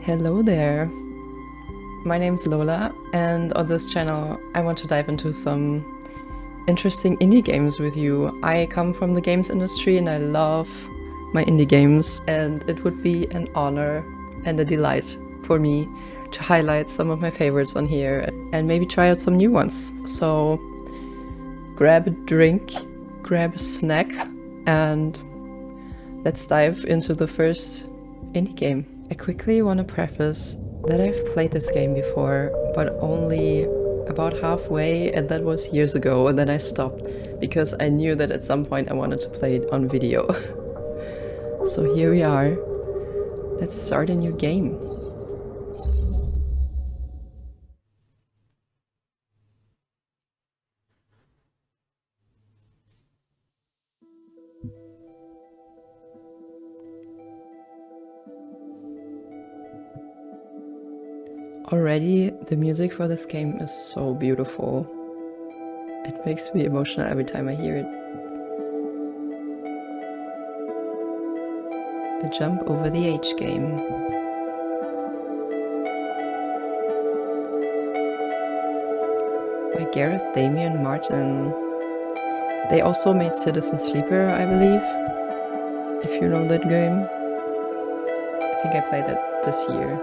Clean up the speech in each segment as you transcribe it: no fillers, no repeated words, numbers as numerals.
Hello there. My name's Lola, and on this channel I want to dive into some interesting indie games with you. I come from the games industry and I love my indie games, and it would be an honor and a delight for me to highlight some of my favorites on here and maybe try out some new ones. So grab a drink, grab a snack, and let's dive into the first indie game. I quickly want to preface that I've played this game before, but only about halfway, and that was years ago, and then I stopped because I knew that at some point I wanted to play it on video. So here we are. Let's start a new game. Already, the music for this game is so beautiful. It makes me emotional every time I hear it. A jump over the age game. By Gareth Damian Martin. They also made Citizen Sleeper, I believe. If you know that game. I think I played it this year.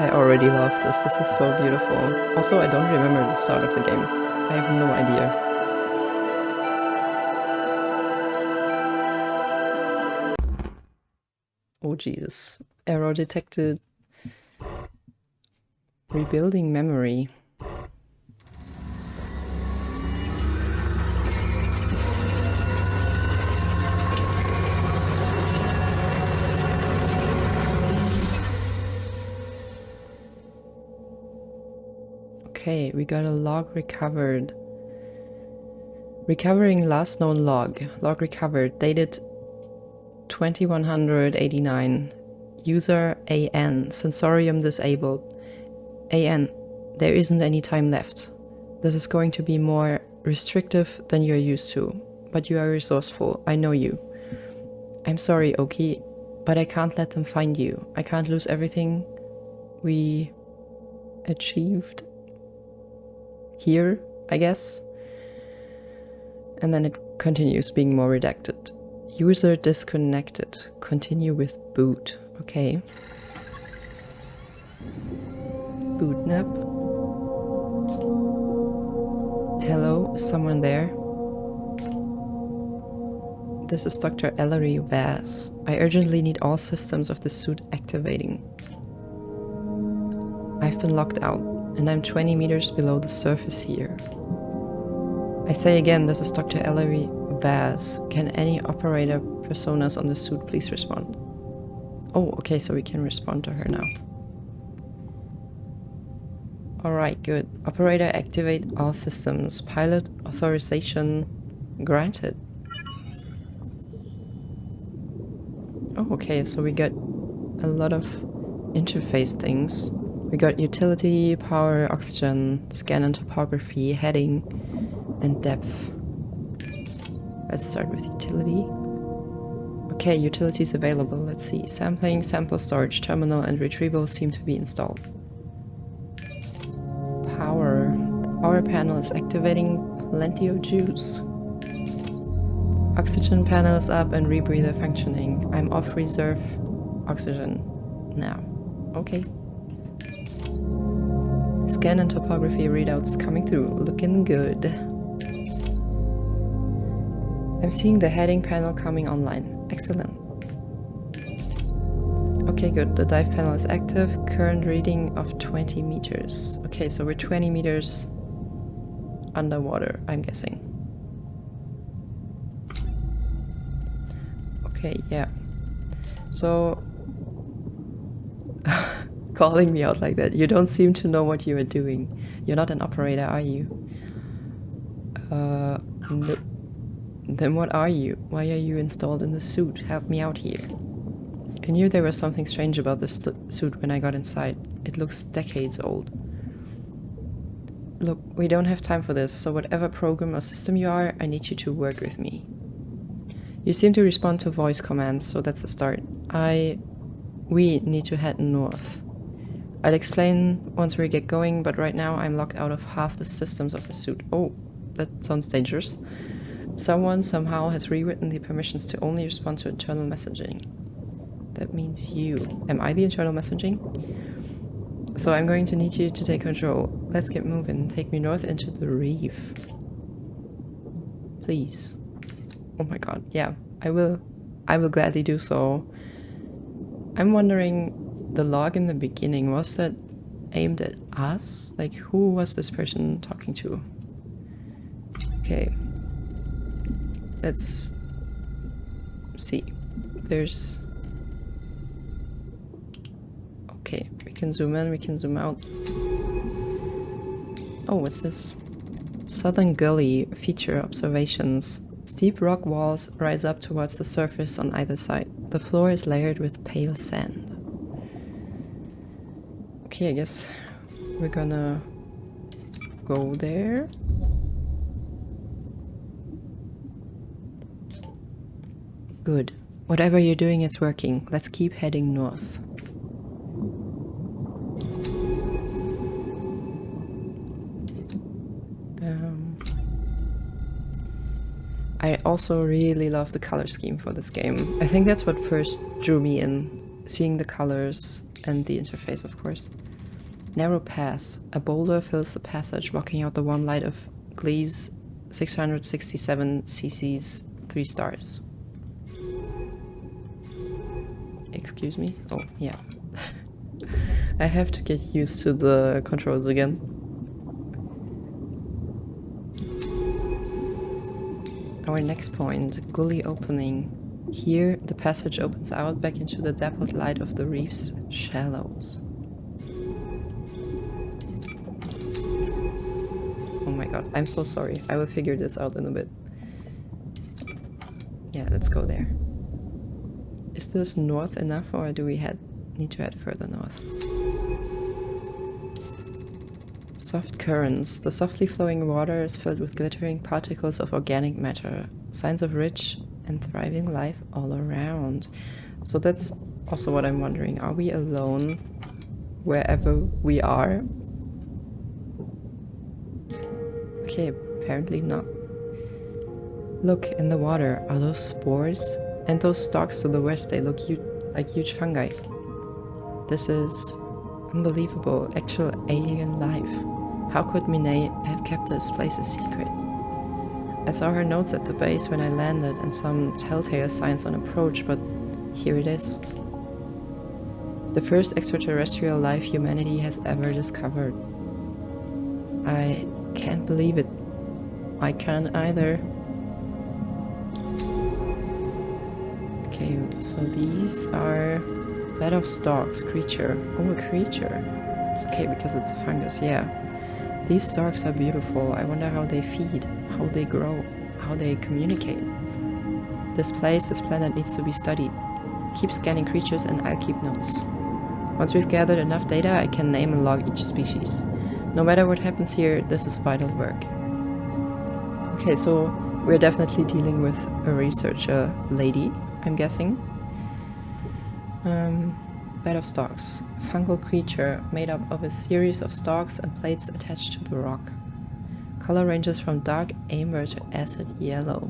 I already love this. This is so beautiful. Also, I don't remember the start of the game. I have no idea. Oh Jesus. Error detected. Rebuilding memory. Okay, we got a log recovered. Recovering last known log. Log recovered, dated 2189. User AN, sensorium disabled. AN, there isn't any time left. This is going to be more restrictive than you're used to, but you are resourceful, I know you. I'm sorry, Oki, but I can't let them find you. I can't lose everything we achieved here, I guess. And then it continues being more redacted. User disconnected. Continue with boot. Okay. Bootnap. Hello, is someone there? This is Dr. Ellery Vas. I urgently need all systems of the suit activating. I've been locked out, and I'm 20 meters below the surface here. I say again, this is Dr. Ellery Vas. Can any operator personas on the suit please respond? Oh, okay, so we can respond to her now. Alright, good. Operator, activate all systems. Pilot authorization granted. Oh, okay, so we got a lot of interface things. We got utility, power, oxygen, scan and topography, heading, and depth. Let's start with utility. Okay, utilities available. Let's see. Sampling, sample storage, terminal, and retrieval seem to be installed. Power. Power panel is activating. Plenty of juice. Oxygen panel is up and rebreather functioning. I'm off reserve oxygen now. Okay. Scan and topography readouts coming through. Looking good. I'm seeing the heading panel coming online. Excellent. Okay, good. The dive panel is active. Current reading of 20 meters. Okay, so we're 20 meters underwater, I'm guessing. Okay, yeah. So, calling me out like that. You don't seem to know what you are doing. You're not an operator, are you? Nope. Then what are you? Why are you installed in the suit? Help me out here. I knew there was something strange about this suit when I got inside. It looks decades old. Look, we don't have time for this, so whatever program or system you are, I need you to work with me. You seem to respond to voice commands, so that's a start. We need to head north. I'll explain once we get going, but right now I'm locked out of half the systems of the suit. Oh, that sounds dangerous. Someone somehow has rewritten the permissions to only respond to internal messaging. That means you. Am I the internal messaging? So I'm going to need you to take control. Let's get moving. Take me north into the reef. Please. Oh my god, yeah. I will gladly do so. I'm wondering, the log in the beginning, was that aimed at us? Like, who was this person talking to? Okay. Let's see. There's... Okay, we can zoom in, we can zoom out. Oh, what's this? Southern Gully feature observations. Steep rock walls rise up towards the surface on either side. The floor is layered with pale sand. Okay, I guess we're gonna go there. Good. Whatever you're doing, it's working. Let's keep heading north. I also really love the color scheme for this game. I think that's what first drew me in, seeing the colors and the interface, of course. Narrow pass. A boulder fills the passage, blocking out the warm light of Glee's 667 cc's 3 stars. Excuse me? Oh, yeah. I have to get used to the controls again. Our next point, gully opening. Here, the passage opens out back into the dappled light of the reef's shallows. Oh my god, I'm so sorry. I will figure this out in a bit. Yeah, let's go there. Is this north enough, or do we need to head further north? Soft currents. The softly flowing water is filled with glittering particles of organic matter. Signs of rich and thriving life all around. So that's also what I'm wondering. Are we alone wherever we are? Okay, apparently not. Look, in the water. Are those spores? And those stalks to the west, they look like huge fungi. This is unbelievable. Actual alien life. How could Minnie have kept this place a secret? I saw her notes at the base when I landed and some telltale signs on approach, but here it is. The first extraterrestrial life humanity has ever discovered. I can't believe it. I can't either. Okay, so these are bed of stalks, creature. Oh, a creature. Okay, because it's a fungus, yeah. These stalks are beautiful. I wonder how they feed, how they grow, how they communicate. This planet needs to be studied. Keep scanning creatures and I'll keep notes. Once we've gathered enough data, I can name and log each species. No matter what happens here, this is vital work. Okay, so we're definitely dealing with a researcher lady, I'm guessing. Bed of stalks. Fungal creature made up of a series of stalks and plates attached to the rock. Color ranges from dark amber to acid yellow.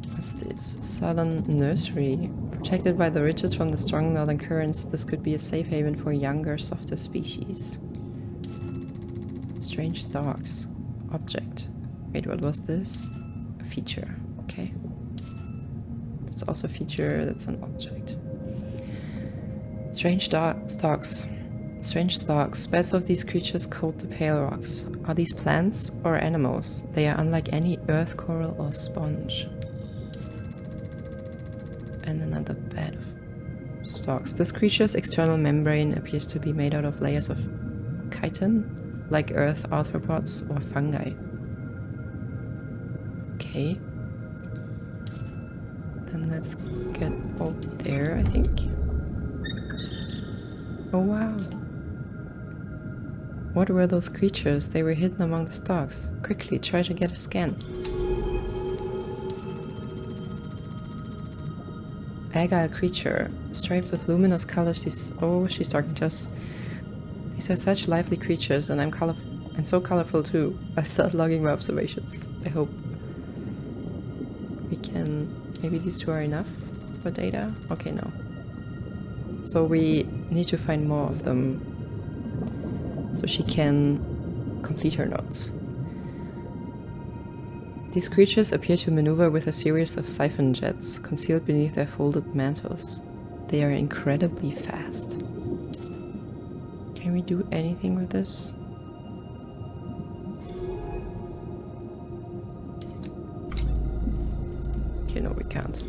What's this? Southern nursery. Protected by the ridges from the strong northern currents, this could be a safe haven for younger, softer species. Strange stalks. Object. Wait, what was this? A feature. Okay. It's also a feature that's an object. Strange stalks. Strange stalks. Beds of these creatures coat the pale rocks. Are these plants or animals? They are unlike any earth coral or sponge. And another bed of stalks. This creature's external membrane appears to be made out of layers of chitin, like earth arthropods or fungi. Okay. Then let's get over there, I think. Oh wow. What were those creatures? They were hidden among the stalks. Quickly, try to get a scan. Agile creature, striped with luminous colors. Oh, she's talking to us. These are such lively creatures, and and so colorful too. I start logging my observations. I hope we can. Maybe these two are enough for data. Okay, no. So we need to find more of them, so she can complete her notes. These creatures appear to maneuver with a series of siphon jets concealed beneath their folded mantles. They are incredibly fast. Can we do anything with this? Okay, no, we can't.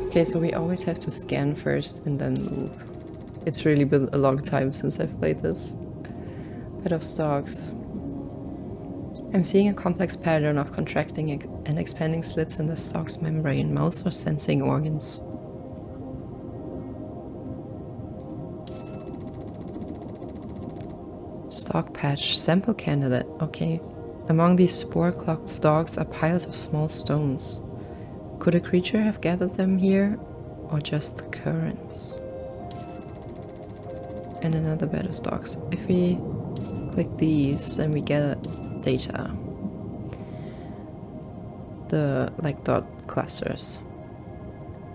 Okay, so we always have to scan first and then move. It's really been a long time since I've played this. Bed of stalks. I'm seeing a complex pattern of contracting and expanding slits in the stalk's membrane, mouths or sensing organs. Stalk patch, sample candidate, okay. Among these spore-clogged stalks are piles of small stones. Could a creature have gathered them here, or just the currents? And another bed of stalks. If we click these, then we get data. The dot clusters.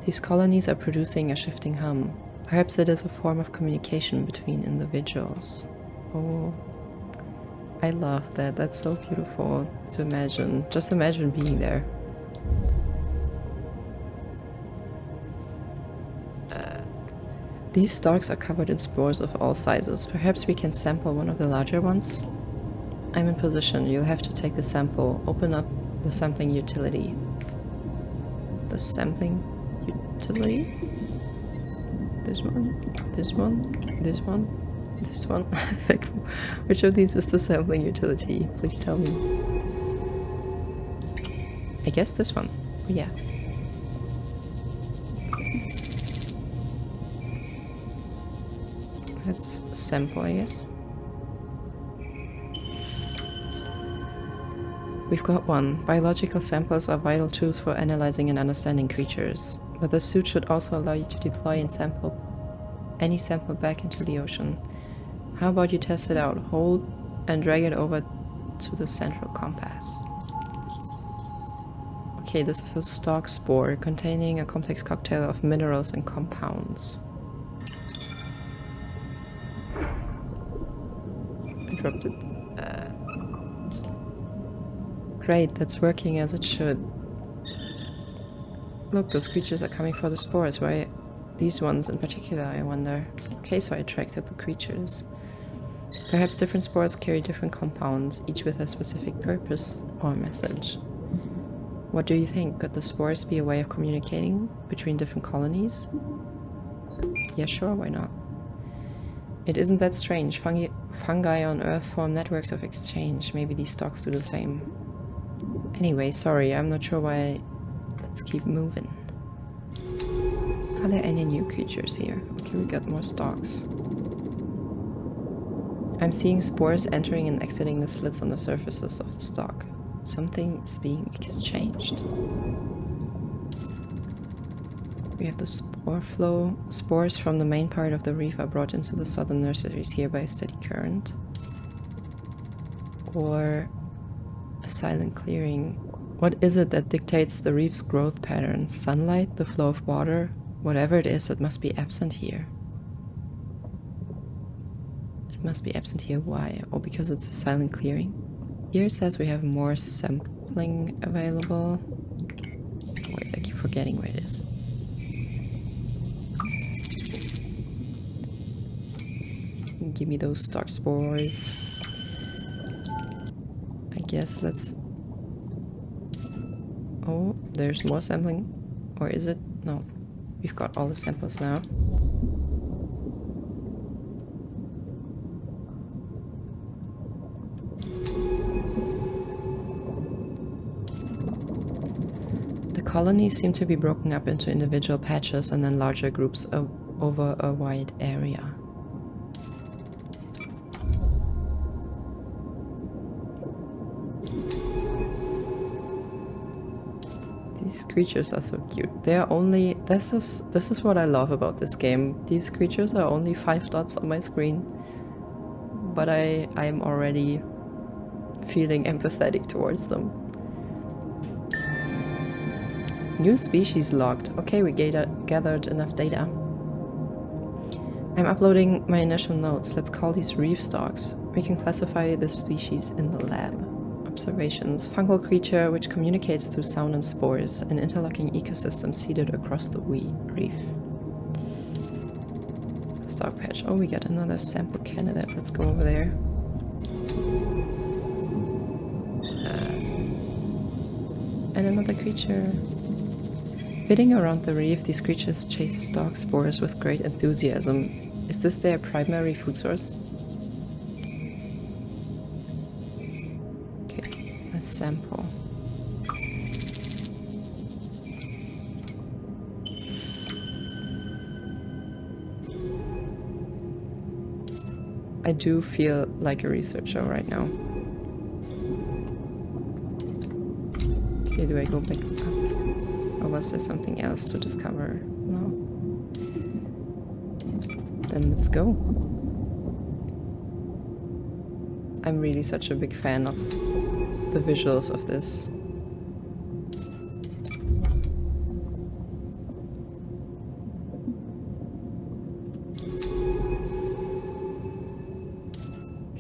These colonies are producing a shifting hum. Perhaps it is a form of communication between individuals. Oh, I love that. That's so beautiful to imagine. Just imagine being there. These stalks are covered in spores of all sizes. Perhaps we can sample one of the larger ones? I'm in position. You'll have to take the sample. Open up the sampling utility. The sampling utility? This one? This one? This one? This one? Which of these is the sampling utility? Please tell me. I guess this one. Oh, yeah. Let's sample, I guess. We've got one. Biological samples are vital tools for analyzing and understanding creatures, but the suit should also allow you to deploy and sample any sample back into the ocean. How about you test it out? Hold and drag it over to the central compass. Okay, this is a stalk spore containing a complex cocktail of minerals and compounds. I dropped it. Great, that's working as it should. Look, those creatures are coming for the spores, right? These ones in particular, I wonder. Okay, so I attracted the creatures. Perhaps different spores carry different compounds, each with a specific purpose or message. What do you think? Could the spores be a way of communicating between different colonies? Yeah, sure, why not? It isn't that strange. Fungi on Earth form networks of exchange. Maybe these stalks do the same. Anyway, sorry, I'm not sure why. Let's keep moving. Are there any new creatures here? Okay, we got more stalks. I'm seeing spores entering and exiting the slits on the surfaces of the stalk. Something is being exchanged. We have the spore flow. Spores from the main part of the reef are brought into the southern nurseries here by a steady current. Or a silent clearing. What is it that dictates the reef's growth patterns? Sunlight? The flow of water? Whatever it is, it must be absent here. It must be absent here. Why? Oh, because it's a silent clearing. Here it says we have more sampling available. Wait, I keep forgetting where it is. Give me those stalk spores. I guess let's... Oh, there's more sampling. Or is it? No. We've got all the samples now. The colonies seem to be broken up into individual patches and then larger groups over a wide area. These creatures are so cute. They are only... This is what I love about this game. These creatures are only 5 dots on my screen. But I am already feeling empathetic towards them. New species logged. Okay, we gathered enough data. I'm uploading my initial notes. Let's call these reef stalks. We can classify this species in the lab. Observations. Fungal creature which communicates through sound and spores. An interlocking ecosystem seeded across the reef. Stalk patch. Oh, we got another sample candidate. Let's go over there. And another creature. Bidding around the reef, these creatures chase stalk spores with great enthusiasm. Is this their primary food source? Okay, a sample. I do feel like a researcher right now. Okay, do I go back up? Or was there something else to discover? No. Then let's go. I'm really such a big fan of the visuals of this.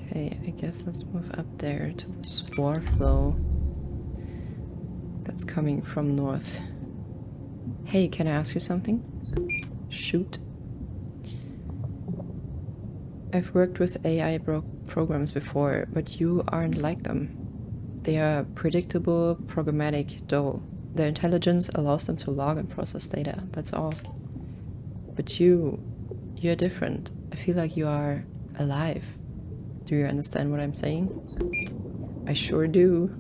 Okay, I guess let's move up there to the spore flow that's coming from north. Hey, can I ask you something? Shoot. I've worked with AI programs before, but you aren't like them. They are predictable, programmatic, dull. Their intelligence allows them to log and process data, that's all. But you're different. I feel like you are alive. Do you understand what I'm saying? I sure do.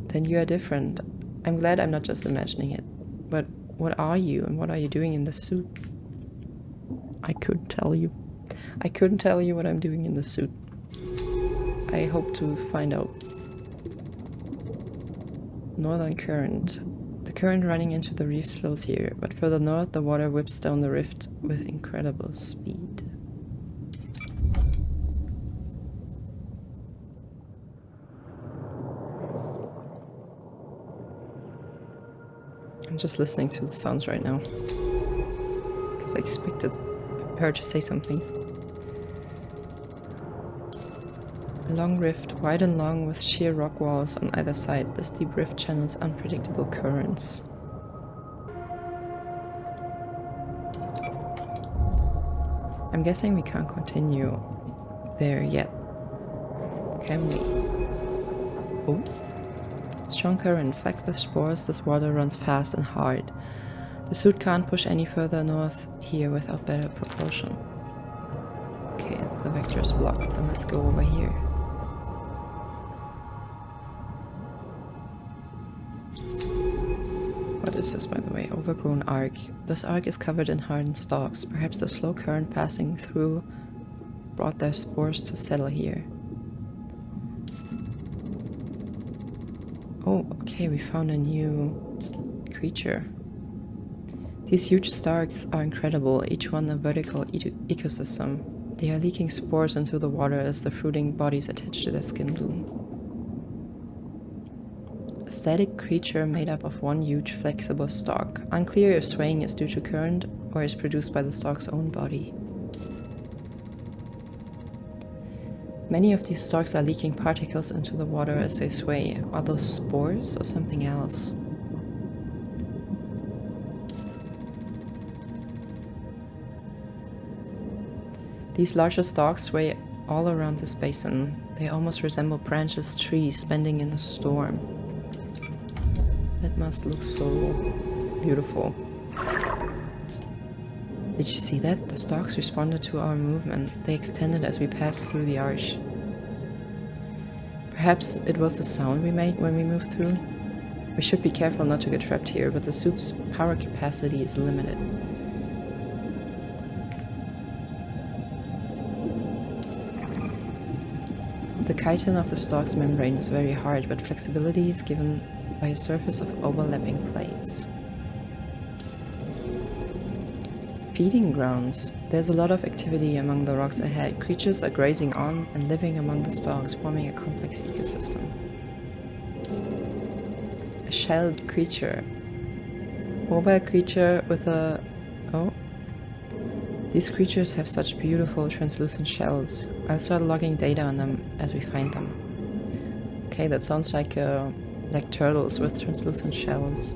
Then you are different. I'm glad I'm not just imagining it. But what are you and what are you doing in the suit? I couldn't tell you. I couldn't tell you what I'm doing in the suit. I hope to find out. Northern current. The current running into the reef slows here, but further north the water whips down the rift with incredible speed. I'm just listening to the sounds right now, because I expected her to say something. A long rift, wide and long, with sheer rock walls on either side. This deep rift channels unpredictable currents. I'm guessing we can't continue there yet. Can we? Oh. Strong current, flecked with spores, this water runs fast and hard. The suit can't push any further north here without better propulsion. Okay, the vector is blocked, then let's go over here. What is this, by the way? Overgrown arc. This arc is covered in hardened stalks. Perhaps the slow current passing through brought their spores to settle here. Oh, okay, we found a new creature. These huge stalks are incredible, each one a vertical ecosystem. They are leaking spores into the water as the fruiting bodies attach to their skin bloom. A static creature made up of one huge flexible stalk. Unclear if swaying is due to current or is produced by the stalk's own body. Many of these stalks are leaking particles into the water as they sway. Are those spores or something else? These larger stalks sway all around this basin. They almost resemble branchless trees bending in a storm. That must look so beautiful. Did you see that? The stalks responded to our movement. They extended as we passed through the arch. Perhaps it was the sound we made when we moved through. We should be careful not to get trapped here, but the suit's power capacity is limited. The chitin of the stalk's membrane is very hard, but flexibility is given by a surface of overlapping plates. Feeding grounds. There's a lot of activity among the rocks ahead. Creatures are grazing on and living among the stalks, forming a complex ecosystem. A shelled creature. Mobile creature with a... oh. These creatures have such beautiful translucent shells. I'll start logging data on them as we find them. Okay, that sounds like turtles with translucent shells.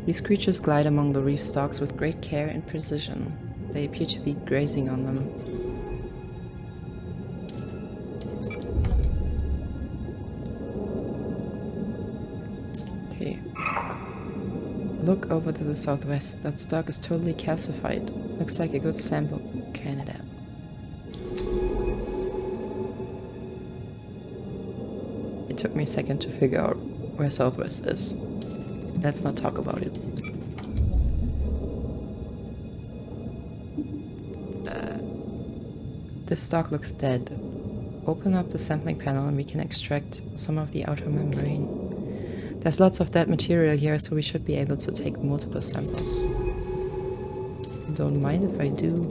These creatures glide among the reef stalks with great care and precision. They appear to be grazing on them. Okay. Look over to the southwest. That stalk is totally calcified. Looks like a good sample candidate. It took me a second to figure out where southwest is. Let's not talk about it. This stalk looks dead. Open up the sampling panel and we can extract some of the outer membrane. There's lots of dead material here, so we should be able to take multiple samples. Don't mind if I do.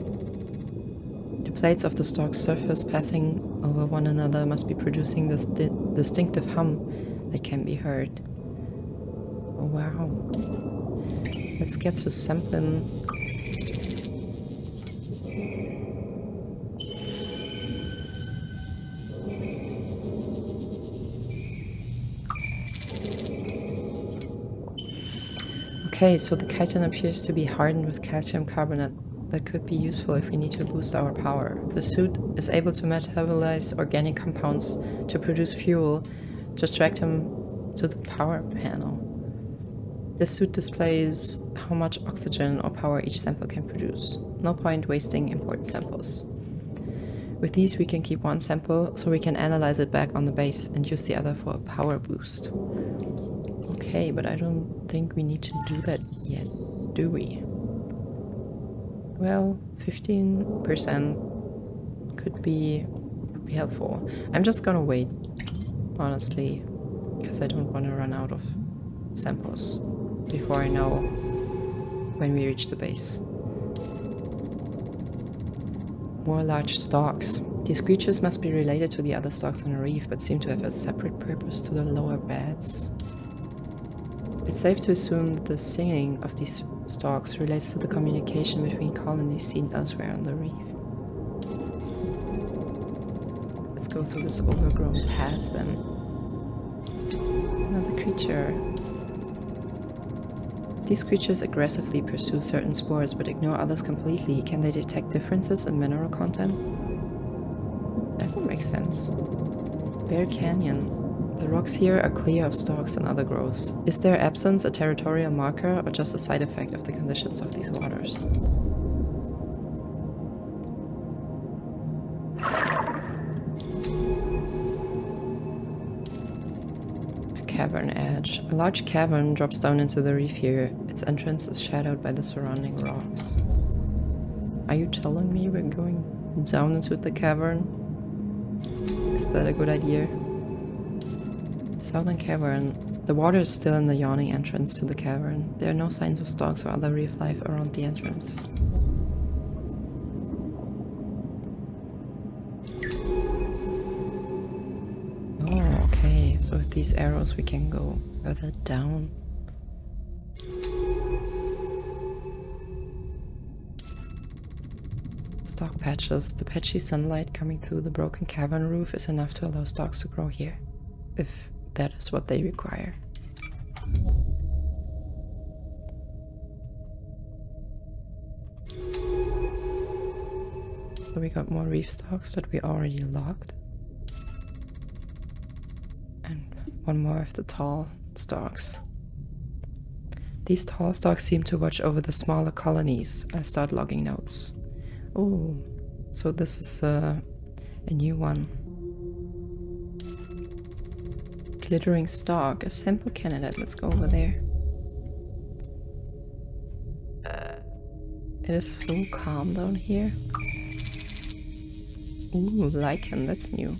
The plates of the stalk's surface passing over one another must be producing this distinctive hum that can be heard. Oh, wow. Let's get to sampling. Okay, so the chitin appears to be hardened with calcium carbonate. That could be useful if we need to boost our power. The suit is able to metabolize organic compounds to produce fuel. Just drag them to the power panel. This suit displays how much oxygen or power each sample can produce. No point wasting important samples. With these we can keep one sample so we can analyze it back on the base and use the other for a power boost. Okay, but I don't think we need to do that yet, do we? Well, 15% could be helpful. I'm just gonna wait, honestly, because I don't want to run out of samples before I know when we reach the base. More large stalks. These creatures must be related to the other stalks on the reef, but seem to have a separate purpose to the lower beds. It's safe to assume that the singing of these stalks relates to the communication between colonies seen elsewhere on the reef. Let's go through this overgrown pass then. Another creature. These creatures aggressively pursue certain spores but ignore others completely. Can they detect differences in mineral content? That would make sense. Bear Canyon. The rocks here are clear of stalks and other growths. Is their absence a territorial marker or just a side effect of the conditions of these waters? A cavern edge. A large cavern drops down into the reef here. Its entrance is shadowed by the surrounding rocks. Are you telling me we're going down into the cavern? Is that a good idea? Southern cavern. The water is still in the yawning entrance to the cavern. There are no signs of stalks or other reef life around the entrance. Oh, okay. So with these arrows we can go further down. Stalk patches. The patchy sunlight coming through the broken cavern roof is enough to allow stalks to grow here, if that is what they require. So we got more reef stalks that we already logged. And one more of the tall stalks. These tall stalks seem to watch over the smaller colonies. I'll start logging notes. Oh, so this is a new one. glittering stalk, a sample candidate. Let's go over there. It is so calm down here. Ooh, lichen, that's new.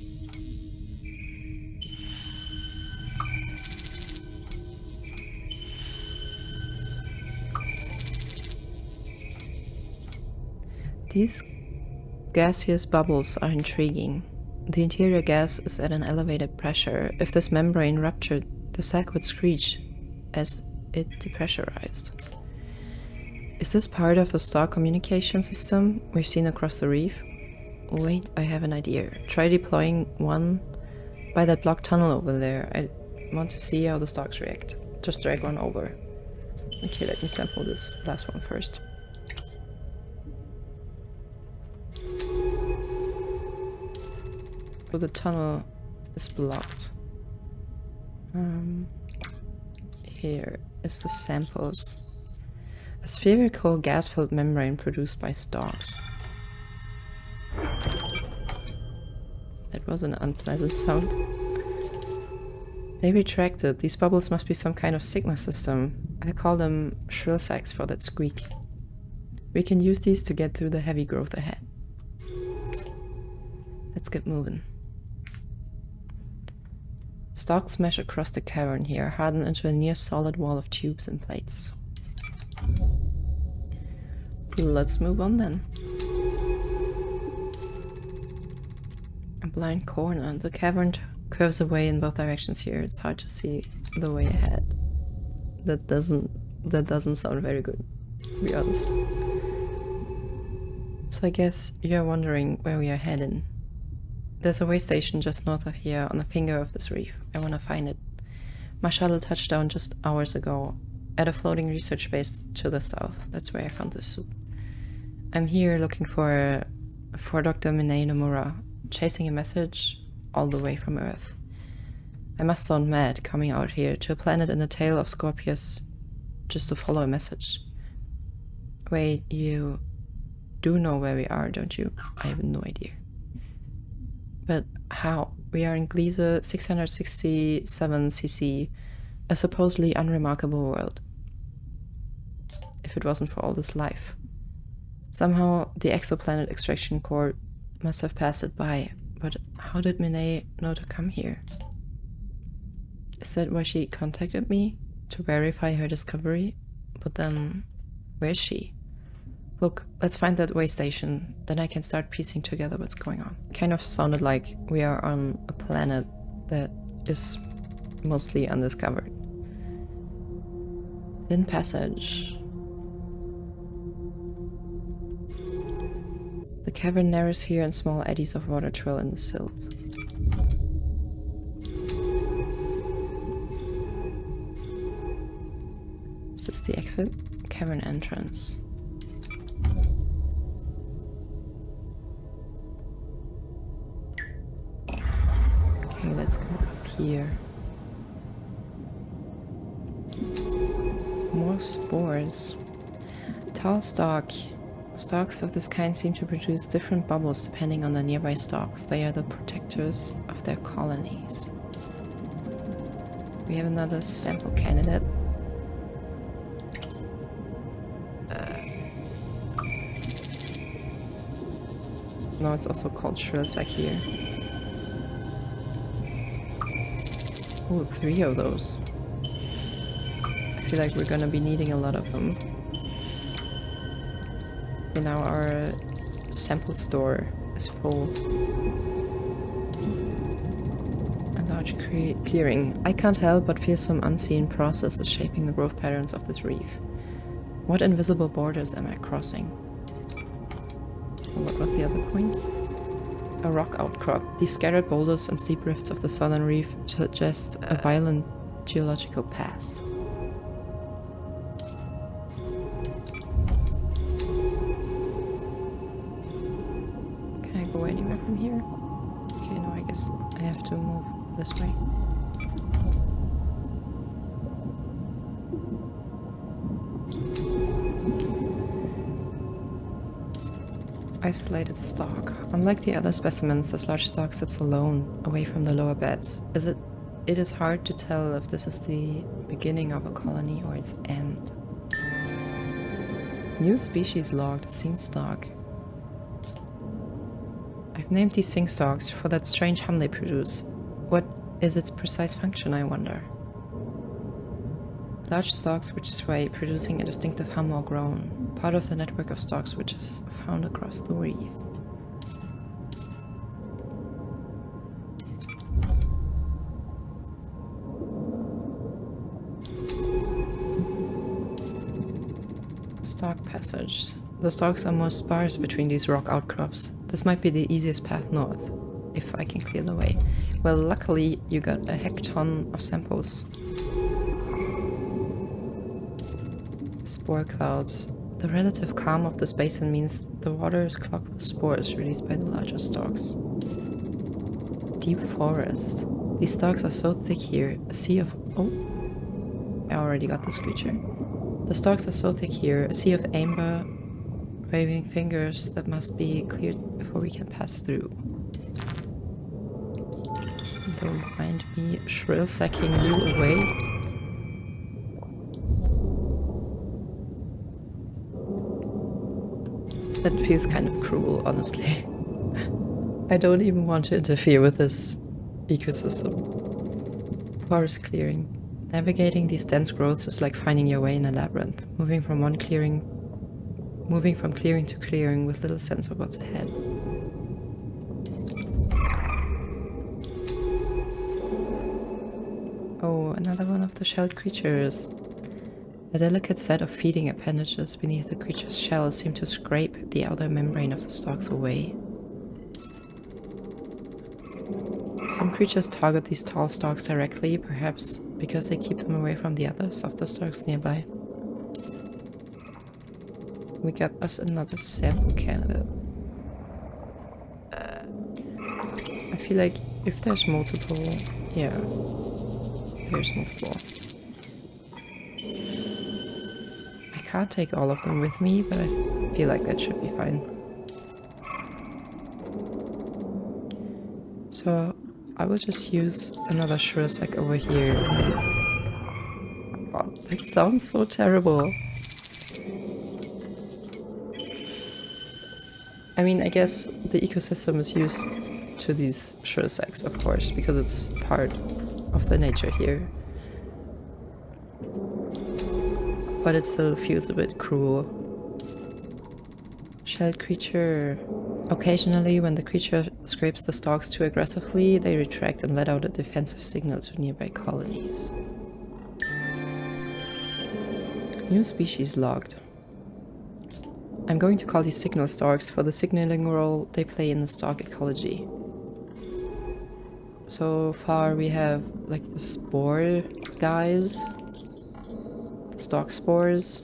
These gaseous bubbles are intriguing. The interior gas is at an elevated pressure. If this membrane ruptured, the sac would screech as it depressurized. Is this part of the stalk communication system we've seen across the reef? Wait, I have an idea. Try deploying one by that blocked tunnel over there. I want to see how the stalks react. Just drag one over. Okay, let me sample this last one first. So the tunnel is blocked. Here is the samples. A spherical gas-filled membrane produced by stalks. That was an unpleasant sound. They retracted. These bubbles must be some kind of signal system. I call them shrill sacs for that squeak. We can use these to get through the heavy growth ahead. Let's get moving. Stalks mesh across the cavern here, hardened into a near-solid wall of tubes and plates. Let's move on then. A blind corner. The cavern curves away in both directions here. It's hard to see the way ahead. That doesn't sound very good, to be honest. So I guess you're wondering where we are heading. There's a way station just north of here on the finger of this reef. I want to find it. My shuttle touched down just hours ago at a floating research base to the south. That's where I found this suit. I'm here looking for Dr. Minei Nomura, chasing a message all the way from Earth. I must sound mad coming out here to a planet in the tail of Scorpius just to follow a message. Wait, you do know where we are, don't you? I have no idea. But how? We are in Gliese 667cc, a supposedly unremarkable world. If it wasn't for all this life. Somehow the exoplanet extraction core must have passed it by, but how did Minei know to come here? Is that why she contacted me? To verify her discovery? But then, where's she? Look, let's find that way station, then I can start piecing together what's going on. Kind of sounded like we are on a planet that is mostly undiscovered. Thin passage. The cavern narrows here and small eddies of water trail in the silt. Is this the exit? Cavern entrance. Okay, let's go up here. More spores. Tall stalk. Stalks of this kind seem to produce different bubbles depending on the nearby stalks. They are the protectors of their colonies. We have another sample candidate. No, it's also called shrill sac here. Oh, 3 of those. I feel like we're gonna be needing a lot of them. Okay, now our sample store is full. A large clearing. I can't help but feel some unseen process is shaping the growth patterns of this reef. What invisible borders am I crossing? What was the other point? A rock outcrop. These scattered boulders and steep rifts of the southern reef suggest a violent geological past. Can I go anywhere from here? Okay, no, I guess I have to move this way. Isolated stalk. Unlike the other specimens, this large stalk sits alone, away from the lower beds. Is it it is hard to tell if this is the beginning of a colony or its end. New species logged, Singstalk. I've named these Singstalks for that strange hum they produce. What is its precise function, I wonder? Large stalks which sway, producing a distinctive hum or groan, part of the network of stalks which is found across the reef. Stalk passage. The stalks are more sparse between these rock outcrops. This might be the easiest path north, if I can clear the way. Well, luckily you got a hecton of samples. Spore clouds. The relative calm of this basin means the water is clogged with spores released by the larger stalks. Deep forest. These stalks are so thick here, a sea of... Oh, I already got this creature. The stalks are so thick here, a sea of amber, waving fingers that must be cleared before we can pass through. Don't mind me shrill sacking you away. That feels kind of cruel, honestly. I don't even want to interfere with this ecosystem. Forest clearing. Navigating these dense growths is like finding your way in a labyrinth, moving from clearing to clearing with little sense of what's ahead. Oh, another one of the shelled creatures. A delicate set of feeding appendages beneath the creature's shell seem to scrape the outer membrane of the stalks away. Some creatures target these tall stalks directly, perhaps because they keep them away from the other softer stalks nearby. We got us another sample candidate. I feel like if there's multiple... Yeah, there's multiple. I can't take all of them with me, but I feel like that should be fine. So I will just use another Shursak over here. God, that sounds so terrible. I mean, I guess the ecosystem is used to these Shursaks, of course, because it's part of the nature here. But it still feels a bit cruel. Shelled creature. Occasionally, when the creature scrapes the stalks too aggressively, they retract and let out a defensive signal to nearby colonies. New species logged. I'm going to call these signal stalks for the signaling role they play in the stalk ecology. So far we have like the spore guys, the stalk spores,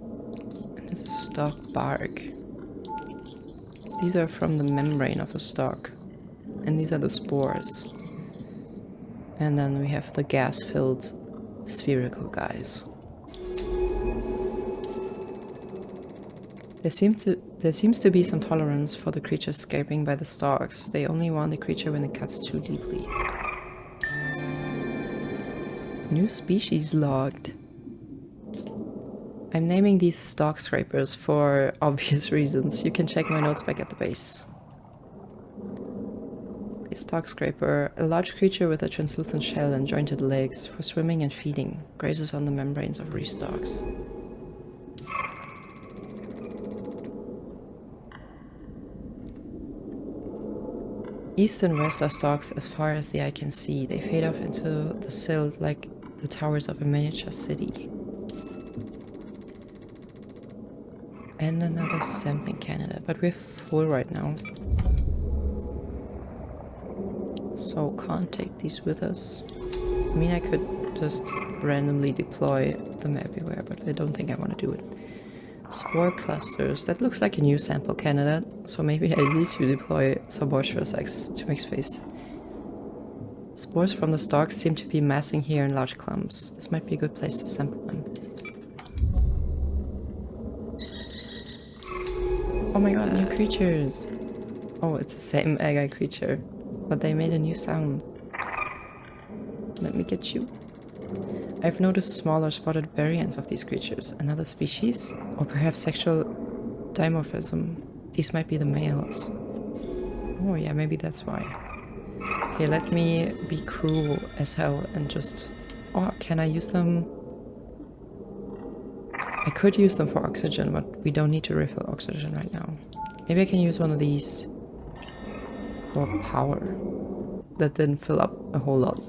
and this is stalk bark. These are from the membrane of the stalk, and these are the spores. And then we have the gas-filled spherical guys. There seems to be some tolerance for the creature scraping by the stalks. They only warn the creature when it cuts too deeply. New species logged. I'm naming these stalk scrapers for obvious reasons. You can check my notes back at the base. A stalk scraper, a large creature with a translucent shell and jointed legs for swimming and feeding, grazes on the membranes of reef stalks. East and west are stalks as far as the eye can see. They fade off into the silt like the towers of a miniature city. And another sampling candidate, but we're full right now. So can't take these with us. I mean, I could just randomly deploy them everywhere, but I don't think I want to do it. Spore clusters. That looks like a new sample candidate, so maybe I need to deploy some more Shursaks to make space. Spores from the stalks seem to be massing here in large clumps. This might be a good place to sample them. Oh my god, new creatures! Oh, it's the same egg-eye creature, but they made a new sound. Let me get you. I've noticed smaller spotted variants of these creatures. Another species? Or perhaps sexual dimorphism. These might be the males. Oh yeah, maybe that's why. Okay, let me be cruel as hell and just... Oh, can I use them? I could use them for oxygen, but we don't need to refill oxygen right now. Maybe I can use one of these for power. That didn't fill up a whole lot.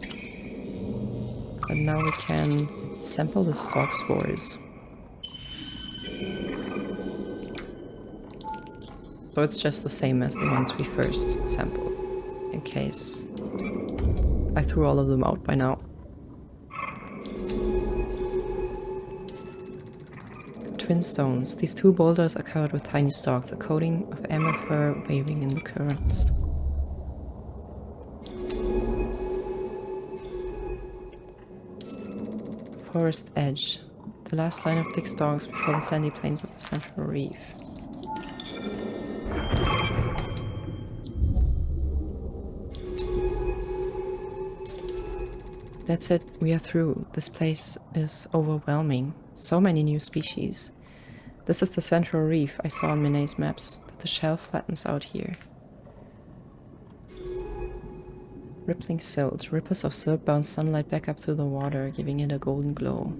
But now we can sample the stalk spores. So it's just the same as the ones we first sampled. In case I threw all of them out by now. Twin stones. These two boulders are covered with tiny stalks, a coating of amber waving in the currents. Forest edge. The last line of thick stalks before the sandy plains of the central reef. That's it, we are through. This place is overwhelming. So many new species. This is the central reef I saw on Minet's maps, that the shelf flattens out here. Rippling silt, ripples of silt bounce sunlight back up through the water, giving it a golden glow.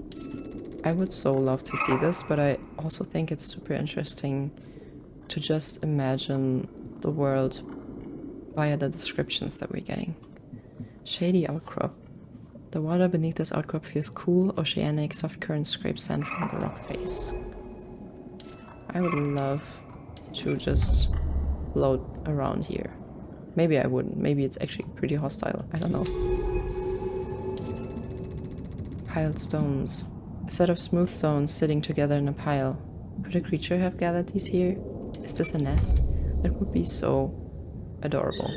I would so love to see this, but I also think it's super interesting to just imagine the world via the descriptions that we're getting. Shady outcrop. The water beneath this outcrop feels cool, oceanic, soft currents scrape sand from the rock face. I would love to just float around here. Maybe I wouldn't. Maybe it's actually pretty hostile. I don't know. Piled stones. A set of smooth stones sitting together in a pile. Could a creature have gathered these here? Is this a nest? That would be so adorable.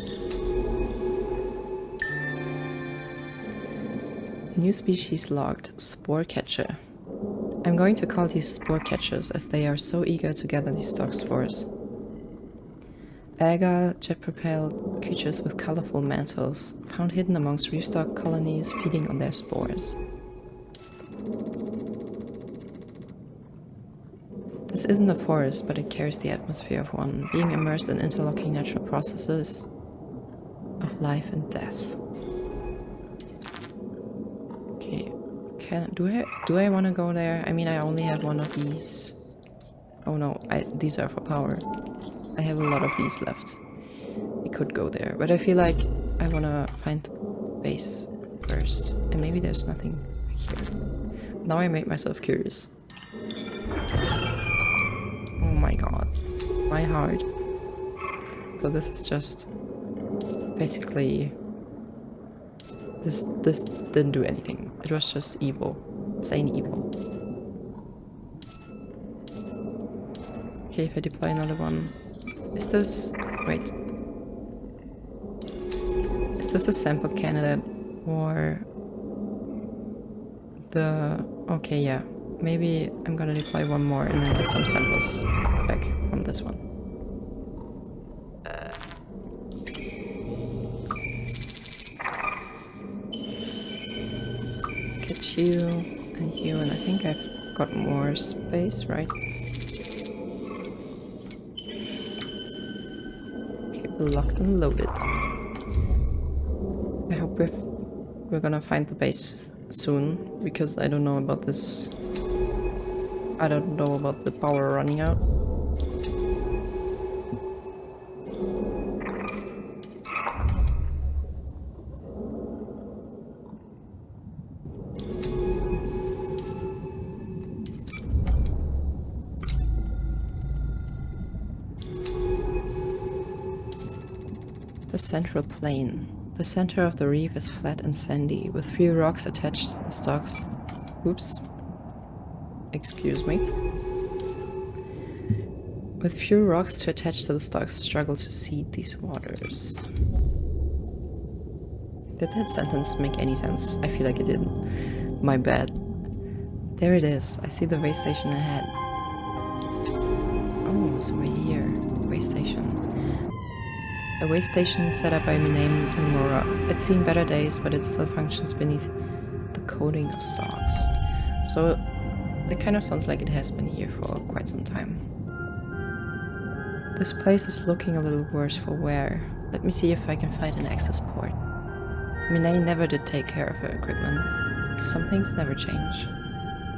New species logged. Spore catcher. I'm going to call these spore catchers as they are so eager to gather these stalk spores. Agile, jet-propelled creatures with colorful mantles, found hidden amongst reef stalk colonies feeding on their spores. This isn't a forest, but it carries the atmosphere of one, being immersed in interlocking natural processes of life and death. Okay, do I want to go there? I mean, I only have one of these. Oh no, these are for power. I have a lot of these left. We could go there, but I feel like I want to find the base first. And maybe there's nothing here. Now I made myself curious. Oh my god. My heart. So this is just... basically... This didn't do anything. It was just evil. Plain evil. Okay, if I deploy another one... Is this... wait. Is this a sample candidate or the... okay, yeah. Maybe I'm gonna deploy one more and then get some samples back from this one. Get you, and I think I've got more space, right? Locked and loaded. I hope we're gonna find the base soon, because I don't know about this. I don't know about the power running out. The central plain. The center of the reef is flat and sandy, with few rocks attached to the stalks. Oops. Excuse me. With few rocks to attach to the stalks, struggle to seed these waters. Did that sentence make any sense? I feel like it didn't. My bad. There it is. I see the way station ahead. Oh, so we're here. Way station. A way station set up by Minei Nomura. It's seen better days, but it still functions beneath the coating of stalks. So it kind of sounds like it has been here for quite some time. This place is looking a little worse for wear. Let me see if I can find an access port. Minei never did take care of her equipment. Some things never change.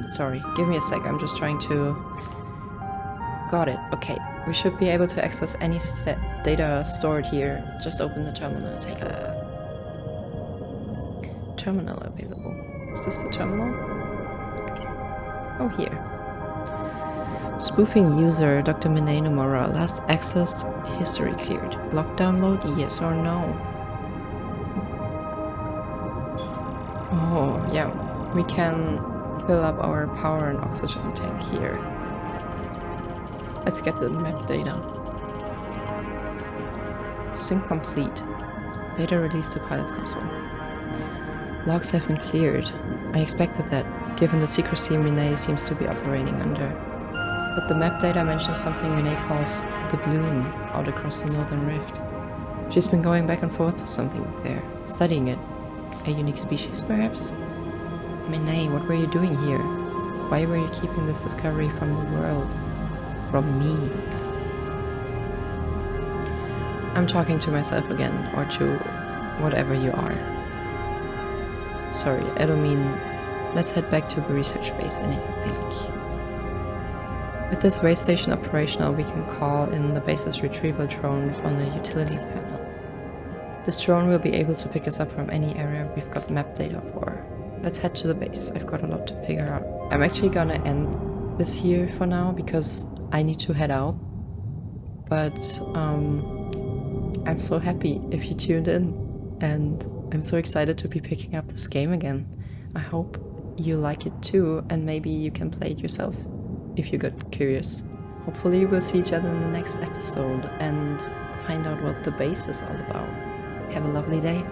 Sorry, give me a sec, I'm just trying to... Got it, okay. We should be able to access any data stored here. Just open the terminal and take a look. Terminal available. Is this the terminal? Oh, here. Spoofing user Dr. Minei Nomura. Last accessed, history cleared. Lock download, yes or no? Oh, yeah. We can fill up our power and oxygen tank here. Let's get the map data. Sync complete. Data released to pilot's console. Logs have been cleared. I expected that, given the secrecy Minei seems to be operating under. But the map data mentions something Minei calls the bloom out across the northern rift. She's been going back and forth to something there, studying it. A unique species, perhaps? Minei, what were you doing here? Why were you keeping this discovery from the world? From me? I'm talking to myself again, or to whatever you are. Sorry, I don't mean... Let's head back to the research base, I need to think. With this way station operational, we can call in the base's retrieval drone from the utility panel. This drone will be able to pick us up from any area we've got map data for. Let's head to the base, I've got a lot to figure out. I'm actually gonna end this here for now, because I need to head out. But I'm so happy if you tuned in, and I'm so excited to be picking up this game again. I hope you like it too, and maybe you can play it yourself if you get curious. Hopefully we'll see each other in the next episode and find out what the base is all about. Have a lovely day.